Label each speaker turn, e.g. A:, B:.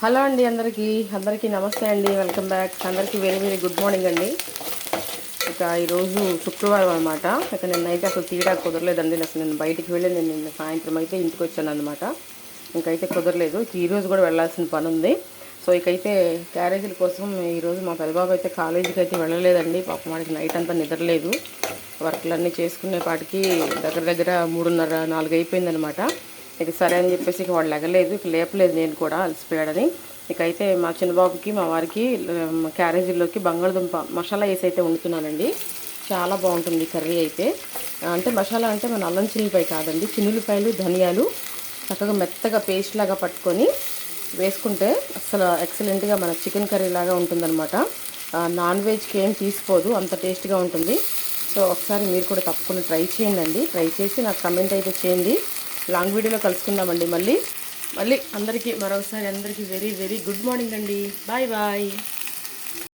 A: Hello అండి, అందరికీ నమస్తే అండి. Welcome back. అందరికీ వెరీ వెరీ గుడ్ మార్నింగ్ అండి. ఇక ఈరోజు శుక్రవారం అనమాట. ఇక నిన్నైతే అసలు తీయడానికి కుదరలేదండి. అసలు నేను బయటికి వెళ్ళి నిన్న సాయంత్రం అయితే ఇంటికి వచ్చాను అనమాట. ఇంకైతే కుదరలేదు. ఈరోజు కూడా వెళ్ళాల్సిన పని ఉంది. సో ఇకైతే క్యారేజీల కోసం ఈరోజు మా పెద్దబాబు అయితే కాలేజీకి అయితే వెళ్ళలేదండి. పాపం వాడికి నైట్ అంతా నిద్రలేదు. వర్క్లన్నీ చేసుకునేపాటికి దగ్గర దగ్గర 3:30, 4 అయిపోయిందనమాట. ఇక సరే అని చెప్పేసి ఇక వాడు లెగలేదు. ఇక లేపలేదు, నేను కూడా అలసిపోయాడని. ఇకైతే మా చిన్నబాబుకి మా వారికి క్యారేజీల్లోకి బంగాళదుంప మసాలా వేసి అయితే వండుతున్నానండి. చాలా బాగుంటుంది కర్రీ అయితే. అంటే మసాలా అంటే మన అల్లం చిల్లిపాయ కాదండి, చిన్నులపాయలు, ధనియాలు చక్కగా మెత్తగా పేస్ట్ లాగా పట్టుకొని వేసుకుంటే అసలు ఎక్సలెంట్గా మన చికెన్ కర్రీ లాగా ఉంటుందన్నమాట. నాన్ వెజ్కి ఏం తీసిపోదు, అంత టేస్ట్గా ఉంటుంది. సో ఒకసారి మీరు కూడా తప్పకుండా ట్రై చేయండి. ట్రై చేసి నాకు కమెంట్ అయితే చేయండి. లాంగ్ వీడియోలో కలుసుకుందామండి. మళ్ళీ అందరికీ మరోసారి అందరికీ వెరీ వెరీ గుడ్ మార్నింగ్ అండి. Bye bye.